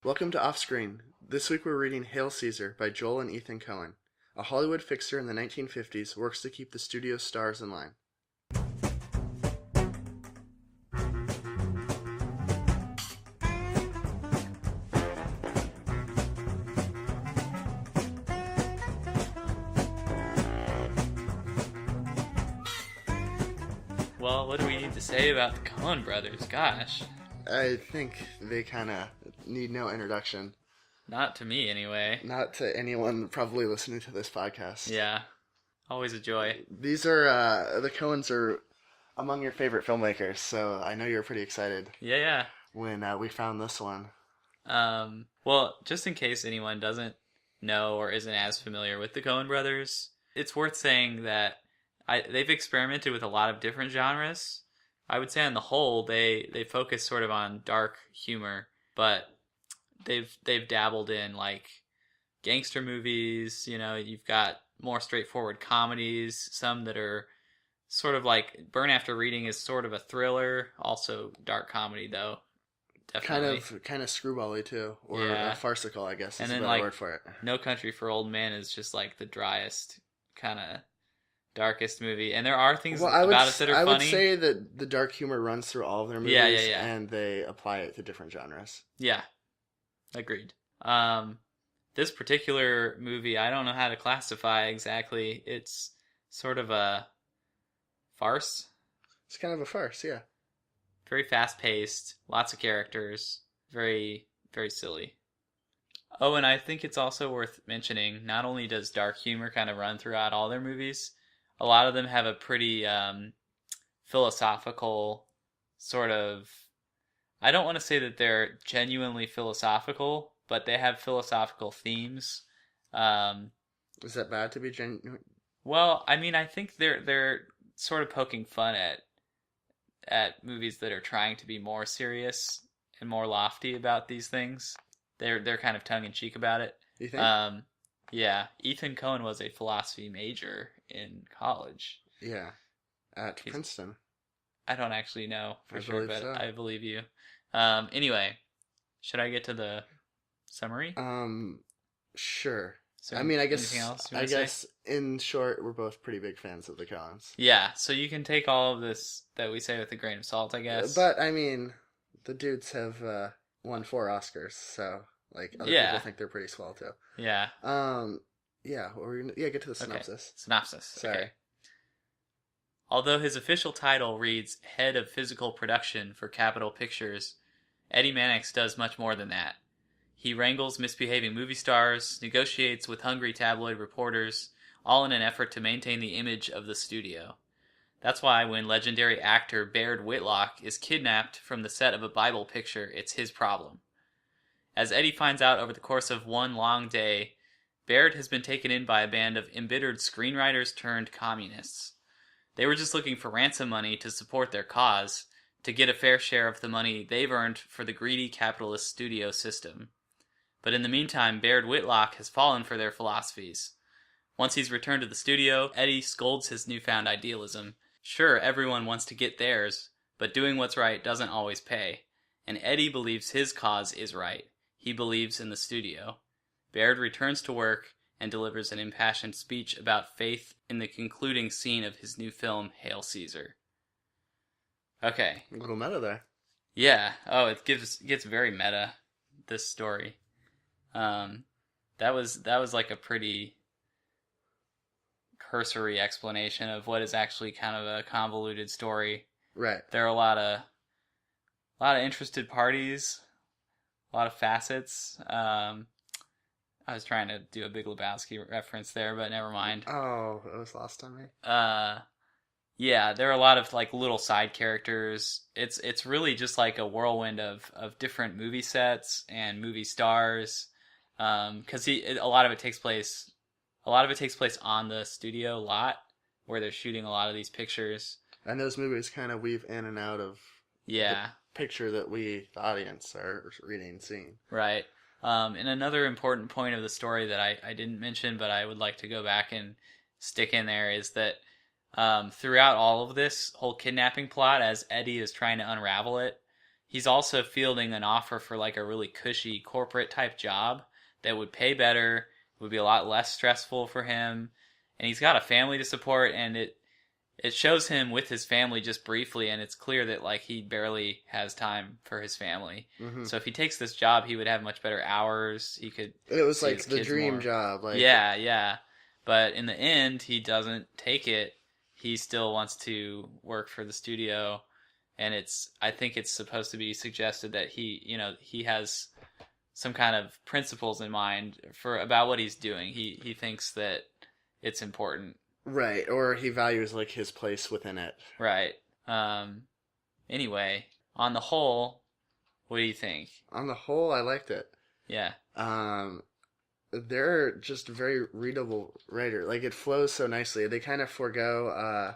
Welcome to Offscreen. This week we're reading Hail Caesar by Joel and Ethan Coen. A Hollywood fixer in the 1950s works to keep the studio's stars in line. Well, what do we need to say about the Coen brothers? Gosh. I think they kind of need no introduction. Not to me, anyway. Not to anyone probably listening to this podcast. Yeah. Always a joy. These are, the Coens are among your favorite filmmakers, so I know you're pretty excited. Yeah. When we found this one. Well, just in case anyone doesn't know or isn't as familiar with the Coen brothers, it's worth saying that they've experimented with a lot of different genres. I would say on the whole, they focus sort of on dark humor, but they've dabbled in like gangster movies. You know, you've got more straightforward comedies, some that are sort of like Burn After Reading is sort of a thriller, also dark comedy though. Definitely. Kind of screwbally too, or farcical, I guess is a better word for it. No Country for Old Men is just like the driest kind of darkest movie, and there are things about it that are funny. I would say that the dark humor runs through all of their movies, yeah. And they apply it to different genres. Yeah, agreed. This particular movie, I don't know how to classify exactly. It's sort of a farce. It's kind of a farce, yeah. Very fast-paced, lots of characters, very, very silly. Oh, and I think it's also worth mentioning, not only does dark humor kind of run throughout all their movies, a lot of them have a pretty philosophical sort of... I don't want to say that they're genuinely philosophical, but they have philosophical themes. Is that bad to be genuine? Well, I mean, I think they're sort of poking fun at movies that are trying to be more serious and more lofty about these things. They're kind of tongue-in-cheek about it. You think? Yeah. Ethan Coen was a philosophy major in college. Yeah. At Princeton. I don't actually know for sure, but so. I believe you. Anyway, should I get to the summary? Sure. So I mean, I guess in short, we're both pretty big fans of the Coens. Yeah, so you can take all of this that we say with a grain of salt, I guess. But, I mean, the dudes have won 4 Oscars, so, like, other people think they're pretty swell, too. Yeah. Get to the synopsis. Okay. Synopsis. Sorry. Okay. Although his official title reads Head of Physical Production for Capitol Pictures, Eddie Mannix does much more than that. He wrangles misbehaving movie stars, negotiates with hungry tabloid reporters, all in an effort to maintain the image of the studio. That's why when legendary actor Baird Whitlock is kidnapped from the set of a Bible picture, it's his problem. As Eddie finds out over the course of one long day, Baird has been taken in by a band of embittered screenwriters turned communists. They were just looking for ransom money to support their cause, to get a fair share of the money they've earned for the greedy capitalist studio system. But in the meantime, Baird Whitlock has fallen for their philosophies. Once he's returned to the studio, Eddie scolds his newfound idealism. Sure, everyone wants to get theirs, but doing what's right doesn't always pay. And Eddie believes his cause is right. He believes in the studio. Baird returns to work and delivers an impassioned speech about faith in the concluding scene of his new film, Hail Caesar. Okay. A little meta there. Yeah. Oh, it gets very meta, this story. That was like a pretty cursory explanation of what is actually kind of a convoluted story. Right. There are a lot of interested parties, a lot of facets. I was trying to do a Big Lebowski reference there, but never mind. Oh, it was lost on me. Yeah, there are a lot of like little side characters. It's really just like a whirlwind of different movie sets and movie stars. Because a lot of it takes place on the studio lot where they're shooting a lot of these pictures. And those movies kind of weave in and out of the picture that we, the audience, are reading and seeing. Right. And another important point of the story that I didn't mention, but I would like to go back and stick in there is that throughout all of this whole kidnapping plot, as Eddie is trying to unravel it, he's also fielding an offer for like a really cushy corporate type job that would pay better, would be a lot less stressful for him, and he's got a family to support, and it shows him with his family just briefly, and it's clear that like he barely has time for his family. Hmm. So if he takes this job, he would have much better hours. He could It was see like his the kids dream more. job. Like, Yeah, yeah. But in the end, he doesn't take it. He still wants to work for the studio, and I think it's supposed to be suggested that he has some kind of principles in mind for about what he's doing. He thinks that it's important. right, or he values like his place within it. Right. Anyway, on the whole, what do you think? On the whole, I liked it. Yeah. They're just very readable writer. Like it flows so nicely. They kind of forego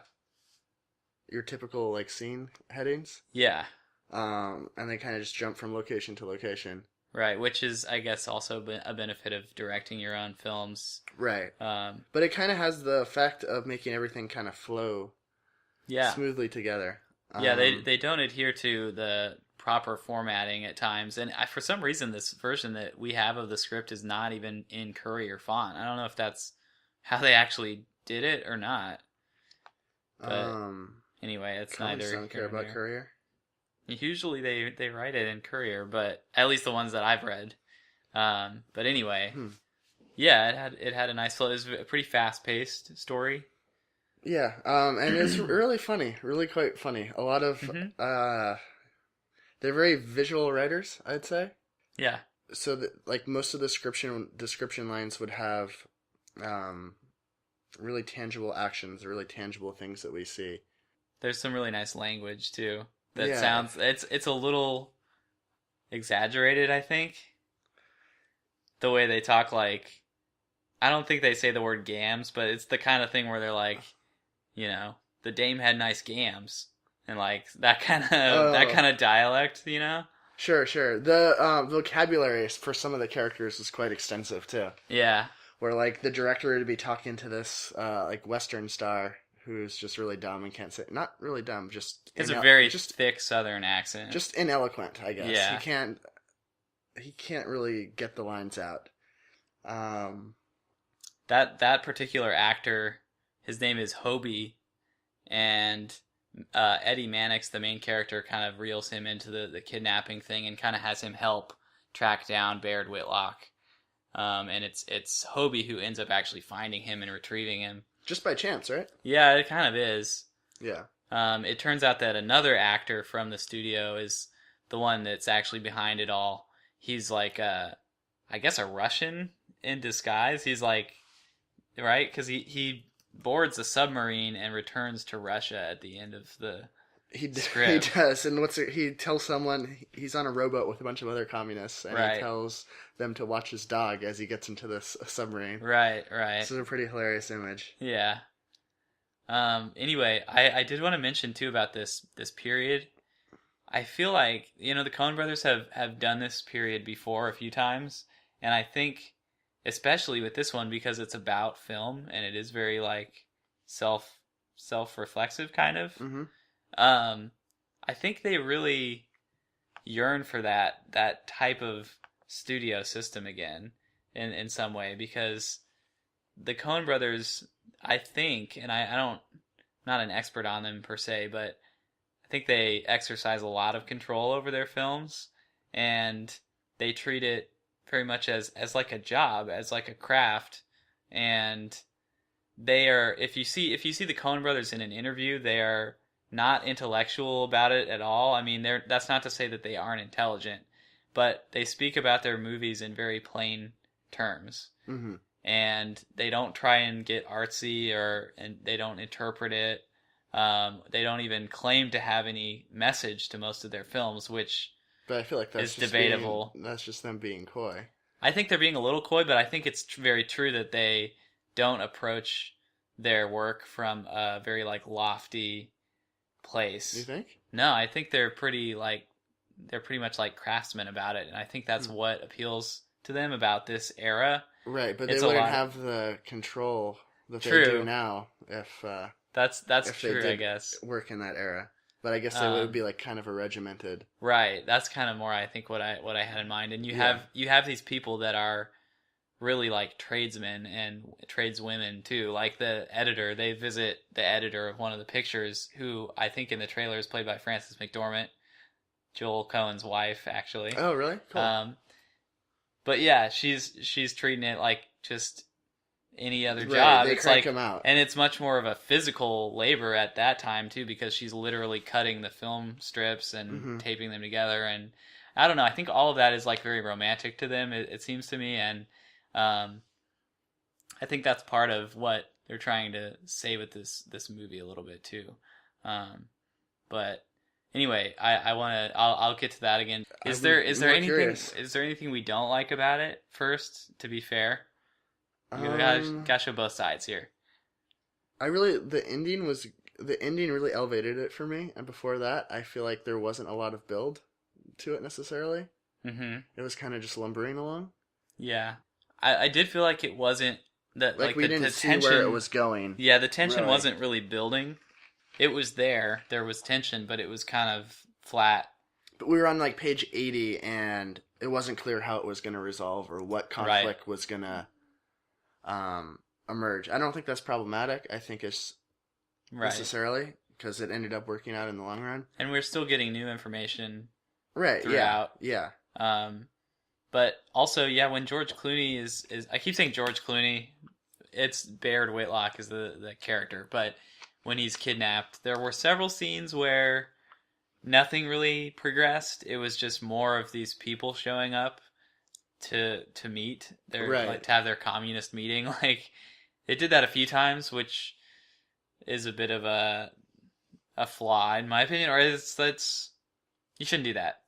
your typical like scene headings. Yeah. And they kind of just jump from location to location. Right, which is, I guess, also a benefit of directing your own films. Right. Um, But it kind of has the effect of making everything kind of flow yeah. smoothly together. Yeah, they don't adhere to the proper formatting at times, and for some reason this version that we have of the script is not even in Courier font. I don't know if that's how they actually did it or not. But anyway, it's Comics neither don't care here nor about there. Courier. Usually they write it in Courier, but at least the ones that I've read. But anyway, yeah, it had a nice flow. It was a pretty fast paced story. Yeah, and it's really funny, really quite funny. A lot of they're very visual writers, I'd say. Yeah. So that like most of the description lines would have really tangible actions, really tangible things that we see. There's some really nice language too. That Yeah. sounds it's a little exaggerated, I think. The way they talk, like, I don't think they say the word gams, but it's the kind of thing where they're like, the dame had nice gams, and like that kind of dialect, Sure, sure. The vocabulary for some of the characters is quite extensive too. Yeah. Where like the director would be talking to this like Western star who's just really dumb and can't say, not really dumb, just It's a very just thick Southern accent. just ineloquent, I guess. Yeah. He can't really get the lines out. That particular actor, his name is Hobie, and Eddie Mannix, the main character, kind of reels him into the kidnapping thing and kind of has him help track down Baird Whitlock. And it's Hobie who ends up actually finding him and retrieving him. Just by chance, right? Yeah, it kind of is. Yeah. It turns out that another actor from the studio is the one that's actually behind it all. He's like, I guess a Russian in disguise. He's like, right? Because he boards a submarine and returns to Russia at the end of the script. He does, and he tells someone he's on a rowboat with a bunch of other communists, and Right. he tells them to watch his dog as he gets into this submarine. Right. This is a pretty hilarious image. Yeah. Anyway, I did want to mention too about this period. I feel like, the Coen brothers have done this period before a few times, and I think especially with this one because it's about film and it is very like self-reflexive kind of. Mm-hmm. I think they really yearn for that type of studio system again in some way, because the Coen brothers, I think, and I'm not an expert on them per se, but I think they exercise a lot of control over their films, and they treat it very much as like a job, as like a craft. And they are, if you see the Coen brothers in an interview, they are not intellectual about it at all. I mean, that's not to say that they aren't intelligent, but they speak about their movies in very plain terms. Mm-hmm. And they don't try and get artsy, and they don't interpret it. They don't even claim to have any message to most of their films, which But I feel like that's is just debatable. That's just them being coy. I think they're being a little coy, but I think it's very true that they don't approach their work from a very like lofty place. You think? No, I think they're pretty much like craftsmen about it, and I think that's what appeals to them about this era. Right, but It's they a wouldn't lot- have the control that they True. do now if That's if they true, I did guess. work in that era. But I guess it would be like kind of a regimented. Right. That's kind of more, I think, what I had in mind. And you have these people that are really like tradesmen and tradeswomen too. Like the editor, they visit the editor of one of the pictures, who I think in the trailer is played by Frances McDormand, Joel Coen's wife, actually. Oh, really? Cool. But yeah, she's treating it like just any other Right, job. they It's crank like, 'em out. and it's much more of a physical labor at that time too, because she's literally cutting the film strips and taping them together. And I don't know, I think all of that is like very romantic to them. It seems to me, and I think that's part of what they're trying to say with this movie a little bit too. But anyway, I'll get to that again. Is there anything curious. is there anything we don't like about it? First, to be fair, you gotta show both sides here. The ending really elevated it for me, and before that, I feel like there wasn't a lot of build to it necessarily. Mm-hmm. It was kind of just lumbering along. Yeah, I did feel like it wasn't that like we didn't see where it was going. Yeah, the tension wasn't really building. It was there. There was tension, but it was kind of flat. But we were on like page 80, and it wasn't clear how it was going to resolve or what conflict was going to emerge. I don't think that's problematic. I think it's necessarily, because it ended up working out in the long run. And we're still getting new information throughout. Yeah. But also, yeah, when George Clooney is I keep saying George Clooney, it's Baird Whitlock is the character, but when he's kidnapped, there were several scenes where nothing really progressed. It was just more of these people showing up to meet like to have their communist meeting. Like they did that a few times, which is a bit of a flaw in my opinion, or that's you shouldn't do that.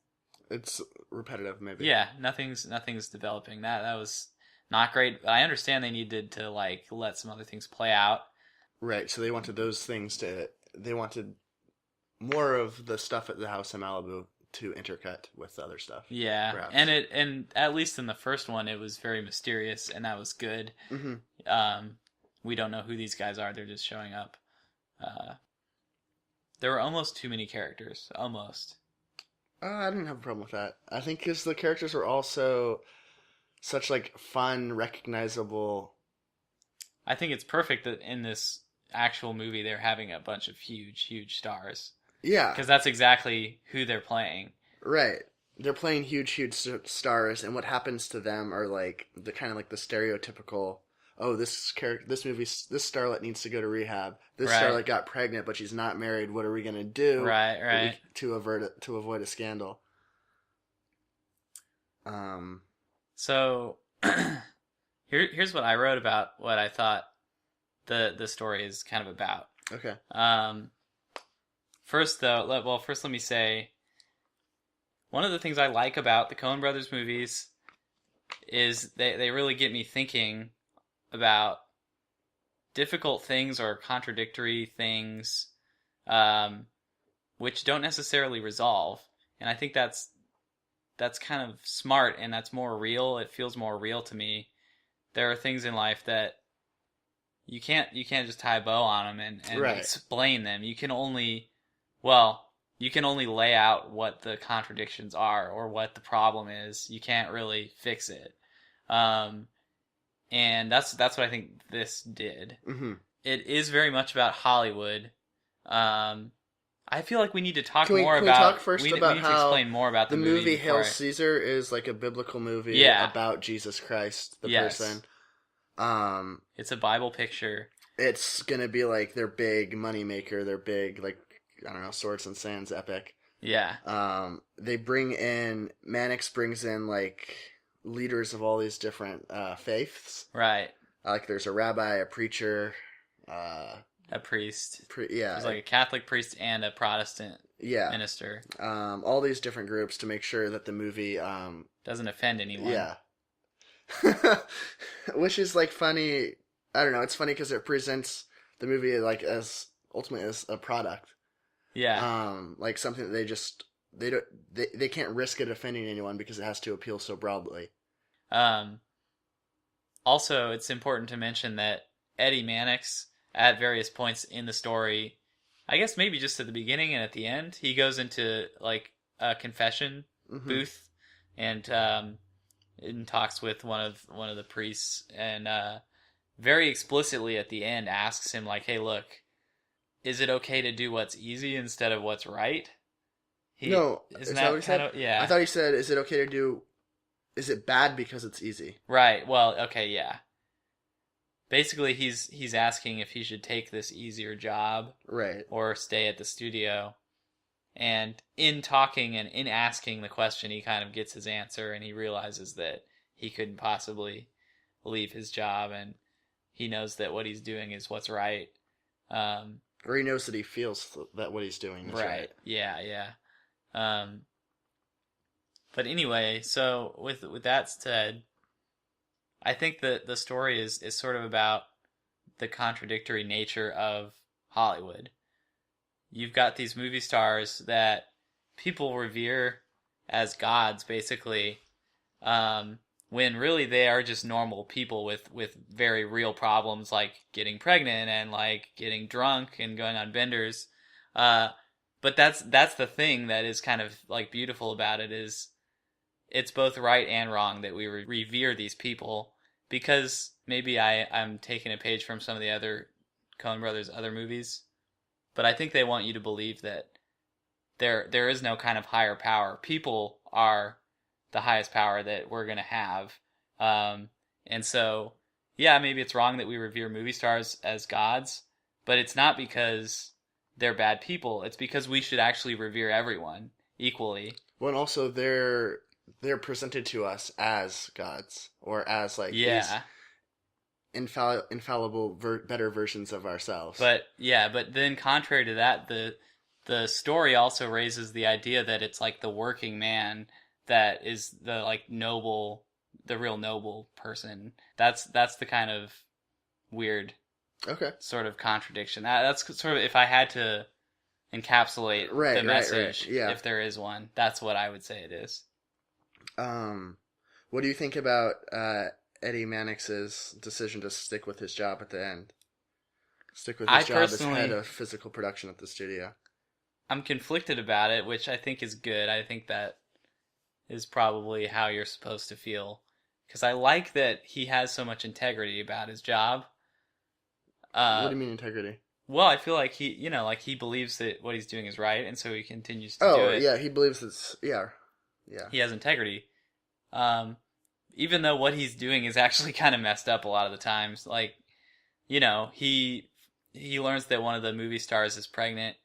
It's repetitive, maybe. Yeah, nothing's developing. That was not great. I understand they needed to like let some other things play out. Right, so they wanted they wanted more of the stuff at the house in Malibu to intercut with the other stuff. Yeah, perhaps. and at least in the first one, it was very mysterious, and that was good. Mm-hmm. We don't know who these guys are; they're just showing up. There were almost too many characters. Almost. I didn't have a problem with that. I think because the characters were also such like fun, recognizable. I think it's perfect that in this actual movie they're having a bunch of huge stars. Yeah. Because that's exactly who they're playing. Right. They're playing huge stars, and what happens to them are like the kind of like the stereotypical, this starlet needs to go to rehab. This starlet got pregnant, but she's not married. What are we gonna do? Right. To avoid a scandal. So here's what I wrote about what I thought the story is kind of about. Okay. First let me say one of the things I like about the Coen Brothers movies is they really get me thinking about difficult things or contradictory things, which don't necessarily resolve. And I think that's kind of smart, and that's more real. It feels more real to me. There are things in life that you can't just tie a bow on them and explain them. You can only lay out what the contradictions are or what the problem is. You can't really fix it. And that's what I think this did. Mm-hmm. It is very much about Hollywood. I feel like we need to talk Can we talk first about we need how to explain more about the movie Hail Caesar is like a biblical movie about Jesus Christ, the person. It's a Bible picture. It's gonna be like their big money maker, their big like I don't know, Swords and Sands epic. Yeah. They bring in Mannix brings in like leaders of all these different faiths. Right. Like there's a rabbi, a preacher, a priest. There's like a Catholic priest and a Protestant minister. All these different groups to make sure that the movie doesn't offend anyone. Yeah. Which is like funny. I don't know. It's funny because it presents the movie like as ultimately as a product. Yeah. Like something that they can't risk it offending anyone because it has to appeal so broadly. Also, it's important to mention that Eddie Mannix, at various points in the story, I guess maybe just at the beginning and at the end, he goes into like a confession booth and talks with one of the priests and very explicitly at the end asks him like, "Hey, look, is it okay to do what's easy instead of what's right?" No, Isn't is that what that he kind said? of yeah? I thought he said, "Is it okay to do? Is it bad because it's easy?" Right. Well, okay, yeah. Basically, he's asking if he should take this easier job, Right. or stay at the studio. And in talking and in asking the question, he kind of gets his answer, and he realizes that he couldn't possibly leave his job, and he knows that what he's doing is what's right. Or he knows that he feels that what he's doing is right. Yeah, yeah. But anyway, so with that said, I think that the story is sort of about the contradictory nature of Hollywood. You've got these movie stars that people revere as gods, basically, when really they are just normal people with very real problems like getting pregnant and like getting drunk and going on benders. But that's the thing that is kind of like beautiful about it is it's both right and wrong that we revere these people because maybe I'm taking a page from some of the other Coen brothers' other movies, but I think they want you to believe that there is no kind of higher power. People are the highest power that we're going to have. And so, yeah, maybe it's wrong that we revere movie stars as gods, but it's not because they're bad people. It's because we should actually revere everyone equally. Well, and also they're presented to us as gods or as like these infallible, better versions of ourselves. But then contrary to that, the story also raises the idea that it's like the working man that is the like noble, the real noble person. That's the kind of weird sort of contradiction. That's sort of, if I had to encapsulate the message, yeah. if there is one, that's what I would say it is. What do you think about Eddie Mannix's decision to stick with his job at the end? Stick with his job as head of physical production at the studio. I'm conflicted about it, which I think is good. I think that is probably how you're supposed to feel. Because I like that he has so much integrity about his job. What do you mean integrity? Well, I feel like he believes that what he's doing is right, and so he continues to do it. Oh, yeah, he believes it's, yeah. He has integrity. Even though what he's doing is actually kind of messed up a lot of the times. Like, he learns that one of the movie stars is pregnant,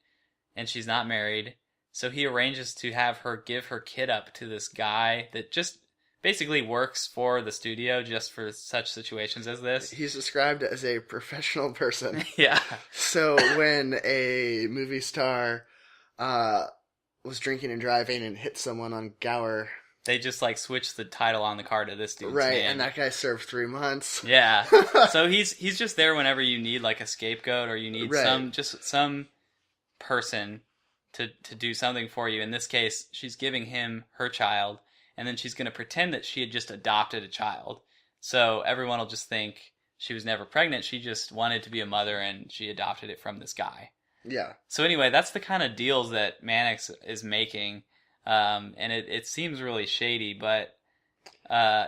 and she's not married, so he arranges to have her give her kid up to this guy that just basically works for the studio just for such situations as this. He's described as a professional person. Yeah. So when a movie star was drinking and driving and hit someone on Gower, they just like switched the title on the car to this dude's right, name. and that guy served 3 months. Yeah. So he's just there whenever you need like a scapegoat or you need some person to do something for you. In this case, she's giving him her child, and then she's going to pretend that she had just adopted a child. So everyone will just think she was never pregnant. She just wanted to be a mother, and she adopted it from this guy. Yeah. So anyway, that's the kind of deals that Mannix is making, and it seems really shady, but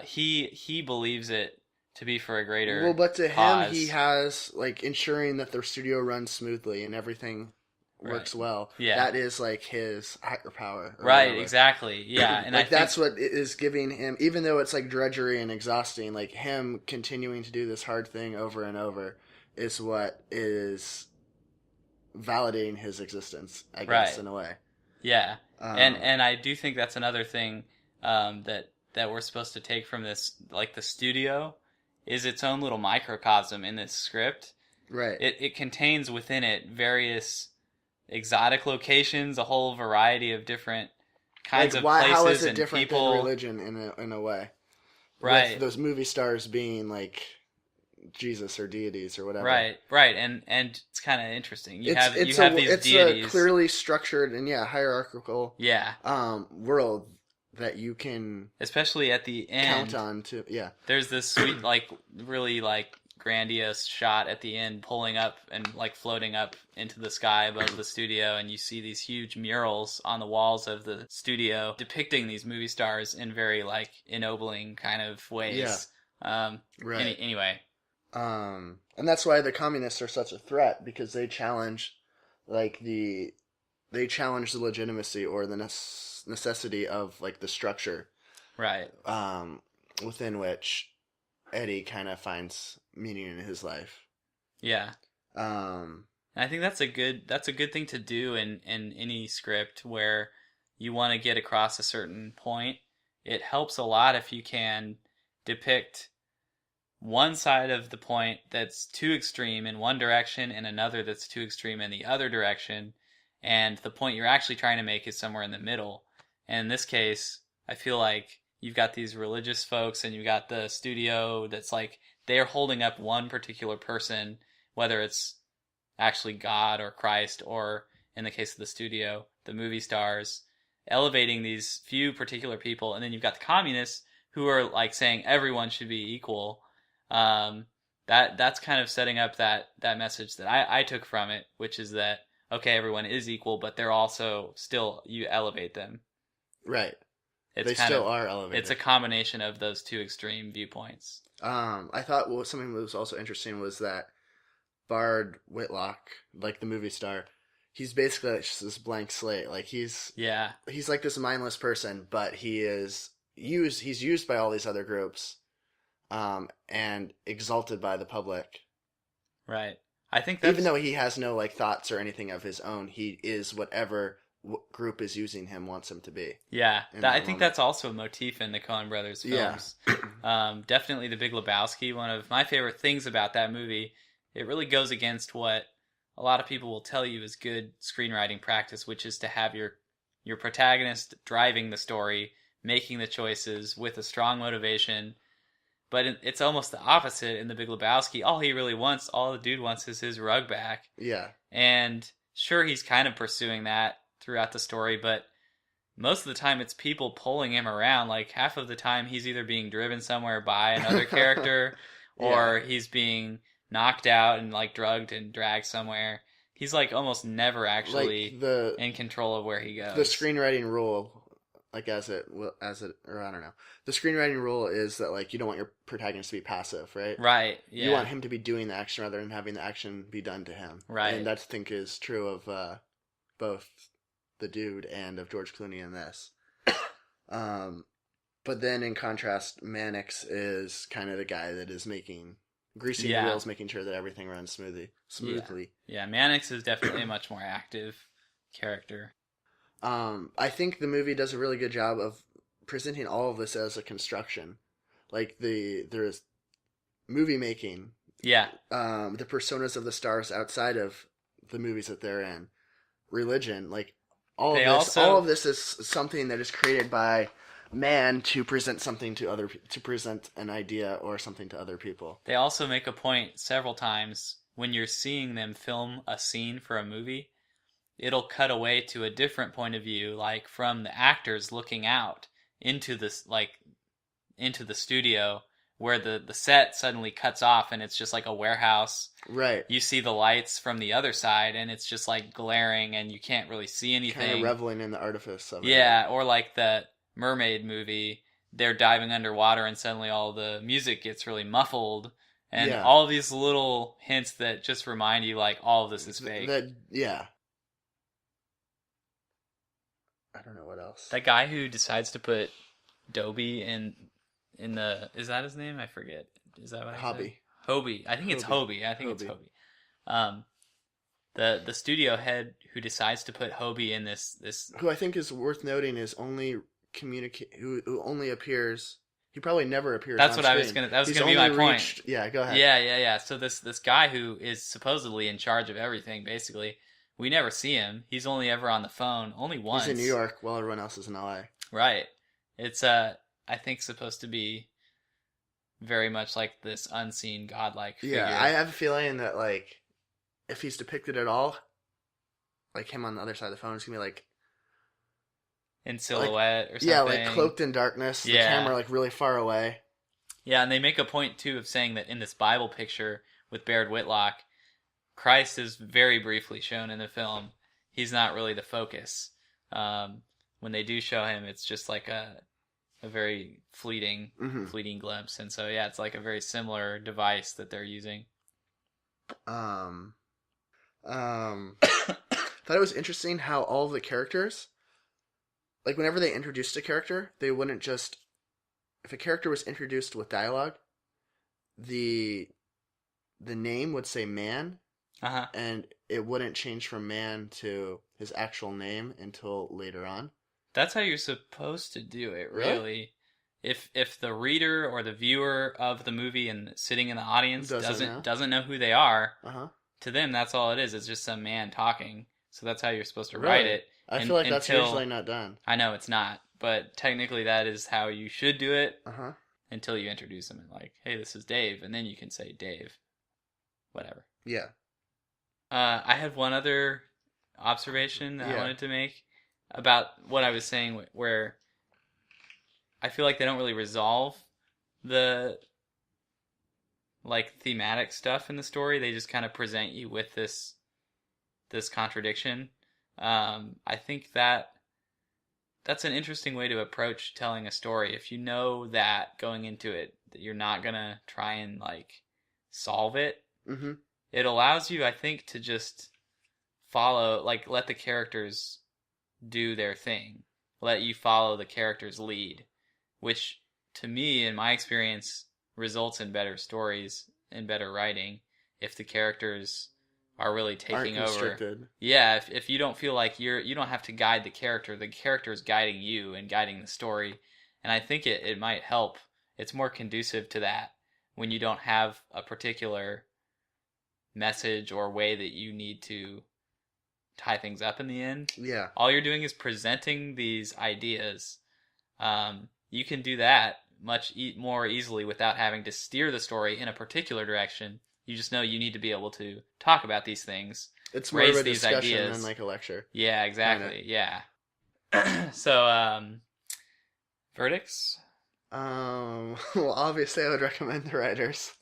he believes it to be for a greater well, but to cause. him, he has like ensuring that their studio runs smoothly and everything works well. Yeah. That is like his higher power. Right, whatever. Exactly. Yeah. And like I think that's what is giving him, even though it's like drudgery and exhausting, like him continuing to do this hard thing over and over is what is validating his existence, I guess, in a way. Yeah. And I do think that's another thing that we're supposed to take from this, like the studio is its own little microcosm in this script. Right. It contains within it various exotic locations, a whole variety of different kinds of places and people. How is it different than religion in a way? Right. With those movie stars being like Jesus or deities or whatever. Right. And it's kind of interesting. You have these deities. It's a clearly structured and hierarchical Yeah. World that you can especially at the end count on to There's this sweet like really like grandiose shot at the end, pulling up and like floating up into the sky above the studio, and you see these huge murals on the walls of the studio depicting these movie stars in very like ennobling kind of ways. Right. Anyway. And that's why the communists are such a threat, because they challenge the legitimacy or the necessity of like the structure, right, within which Eddie kind of finds meaning in his life. Yeah. I think that's a good thing to do in any script where you want to get across a certain point. It helps a lot if you can depict one side of the point that's too extreme in one direction and another that's too extreme in the other direction, and the point you're actually trying to make is somewhere in the middle. And in this case, I feel like you've got these religious folks and you've got the studio that's like they're holding up one particular person, whether it's actually God or Christ, or in the case of the studio, the movie stars, elevating these few particular people. And then you've got the communists who are like saying everyone should be equal. That's kind of setting up that message that I took from it, which is that, okay, everyone is equal, but they're also still, you elevate them. Right. They still are elevated. It's a combination of those two extreme viewpoints. I thought something that was also interesting was that Bard Whitlock, like the movie star, he's basically like just this blank slate. Like he's like this mindless person, but he's used by all these other groups, and exalted by the public. Right. I think that's... even though he has no like thoughts or anything of his own, he is whatever group is using him wants him to be. Yeah, I think that's also a motif in the Coen brothers films. Yeah. Definitely The Big Lebowski, one of my favorite things about that movie. It really goes against what a lot of people will tell you is good screenwriting practice, which is to have your protagonist driving the story, making the choices with a strong motivation. But it's almost the opposite in The Big Lebowski. All the dude wants is his rug back. Yeah. And sure, he's kind of pursuing that throughout the story, but most of the time it's people pulling him around. Like half of the time he's either being driven somewhere by another character, or he's being knocked out and like drugged and dragged somewhere. He's like almost never actually like in control of where he goes. The screenwriting rule, like or I don't know. The screenwriting rule is that like you don't want your protagonist to be passive, right? Right. Yeah. You want him to be doing the action rather than having the action be done to him. Right. And that I think is true of both the dude and of George Clooney in this. But then in contrast, Mannix is kind of the guy that is greasing the wheels, making sure that everything runs smoothly. Yeah, Mannix is definitely a much more active character. I think the movie does a really good job of presenting all of this as a construction. Like there's movie making. Yeah. The personas of the stars outside of the movies that they're in. Religion, like all of this is something that is created by man to present something to present an idea or something to other people. They also make a point several times when you're seeing them film a scene for a movie, it'll cut away to a different point of view, like from the actors looking out into the studio, where the set suddenly cuts off and it's just like a warehouse. Right. You see the lights from the other side and it's just like glaring and you can't really see anything. Kind of reveling in the artifice of it. Yeah, or like the mermaid movie, they're diving underwater and suddenly all the music gets really muffled. And all these little hints that just remind you like all of this is fake. Yeah. I don't know what else. That guy who decides to put Dobie in the... Is that his name? I forget. Is that what I said? Hobie. I think it's Hobie. It's Hobie. The studio head who decides to put Hobie in this... Who I think is worth noting is who only appears... He probably never appears on screen. That was going to be my point. Yeah, go ahead. Yeah. So this guy who is supposedly in charge of everything, basically, we never see him. He's only ever on the phone, only once. He's in New York while everyone else is in LA. Right. It's I think supposed to be very much like this unseen godlike figure. Yeah, I have a feeling that like if he's depicted at all, like him on the other side of the phone, it's gonna be like in silhouette or something. Yeah, like cloaked in darkness. The camera like really far away. Yeah, and they make a point too of saying that in this Bible picture with Baird Whitlock, Christ is very briefly shown in the film. He's not really the focus. When they do show him, it's just like a very fleeting glimpse. And so, yeah, it's like a very similar device that they're using. Thought it was interesting how all of the characters, like whenever they introduced a character, they wouldn't just, if a character was introduced with dialogue, the name would say man, and it wouldn't change from man to his actual name until later on. That's how you're supposed to do it, really. If the reader or the viewer of the movie and sitting in the audience doesn't know who they are, to them that's all it is. It's just some man talking. So that's how you're supposed to write it. I feel like that's usually not done. I know it's not, but technically that is how you should do it. Until you introduce them and like, hey, this is Dave, and then you can say Dave, whatever. Yeah. I had one other observation that I wanted to make about what I was saying, where I feel like they don't really resolve the like thematic stuff in the story. They just kind of present you with this contradiction. I think that's an interesting way to approach telling a story. If you know that going into it, that you're not gonna try and like solve it, it allows you, I think, to just follow, like, let the characters do their thing. Let you follow the character's lead, which, to me, in my experience, results in better stories and better writing if the characters are really taking over. Yeah, if you don't feel like you don't have to guide the character is guiding you and guiding the story. And I think it might help. It's more conducive to that when you don't have a particular message or way that you need to tie things up in the end. Yeah. All you're doing is presenting these ideas. You can do that much more easily without having to steer the story in a particular direction. You just know you need to be able to talk about these things. It's more of a discussion than like a lecture. Yeah, exactly. Yeah. So, verdicts? Well, obviously I would recommend The Writers.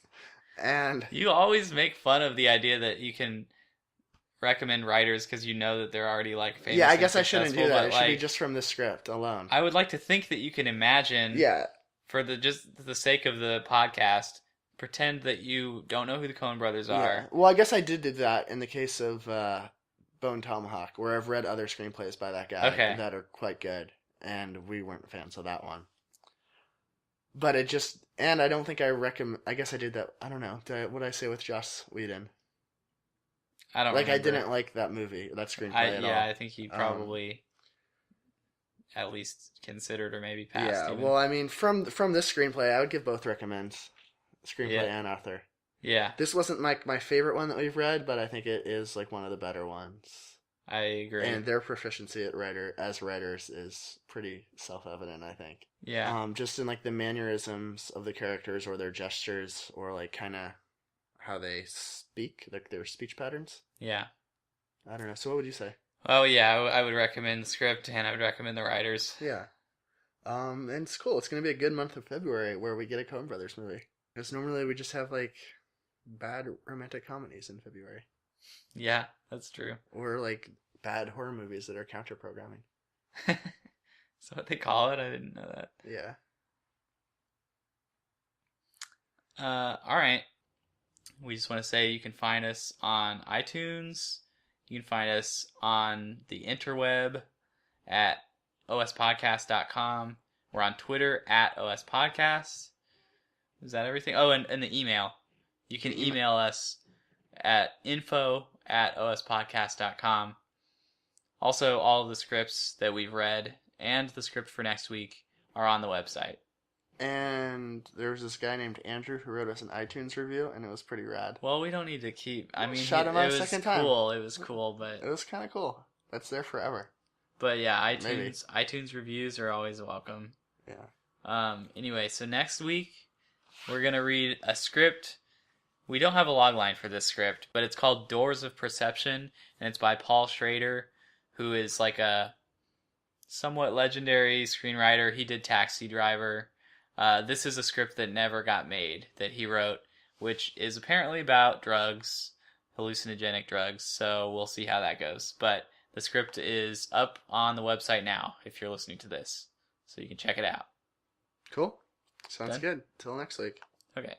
And you always make fun of the idea that you can recommend writers because you know that they're already like famous. Yeah, I guess I shouldn't do that. It should be just from the script alone. I would like to think that you can imagine. Yeah. For the sake of the podcast, pretend that you don't know who the Coen brothers are. Yeah. Well, I guess I did that in the case of Bone Tomahawk, where I've read other screenplays by that guy that are quite good, and we weren't fans of that one. But it just, and I don't think I recommend. I guess I did that. I don't know. What did I say with Joss Whedon? I don't. Like remember. I didn't like that movie, that screenplay at all. Yeah, I think he probably at least considered or maybe passed. Yeah. Well, I mean, from this screenplay, I would give both recommends, screenplay and author. Yeah. This wasn't like my favorite one that we've read, but I think it is like one of the better ones. I agree. And their proficiency at writers is pretty self-evident, I think. Yeah. Just in like the mannerisms of the characters or their gestures or like kind of how they speak, like their speech patterns. Yeah. I don't know. So what would you say? Oh yeah, I would recommend the script and I would recommend the writers. Yeah. And it's cool. It's going to be a good month of February where we get a Coen Brothers movie. Because normally we just have like bad romantic comedies in February. Yeah, that's true. Or like bad horror movies that are counter-programming. Is that what they call it? I didn't know that. Yeah. All right. We just want to say you can find us on iTunes. You can find us on the interweb at ospodcast.com. We're on Twitter at ospodcast. Is that everything? Oh, and the email. You can email us at info@ospodcast.com. Also, all of the scripts that we've read and the script for next week are on the website. And there was this guy named Andrew who wrote us an iTunes review, and it was pretty rad. Well, we don't need to keep... I mean, shout him out a second time. Cool. It was cool, but... It was kind of cool. That's there forever. But yeah, iTunes reviews are always welcome. Yeah. Anyway, so next week, we're going to read a script. We don't have a logline for this script, but it's called Doors of Perception, and it's by Paul Schrader, who is like a somewhat legendary screenwriter. He did Taxi Driver. This is a script that never got made that he wrote, which is apparently about drugs, hallucinogenic drugs. So we'll see how that goes. But the script is up on the website now if you're listening to this, so you can check it out. Cool. Sounds Done? good. Till next week. Okay.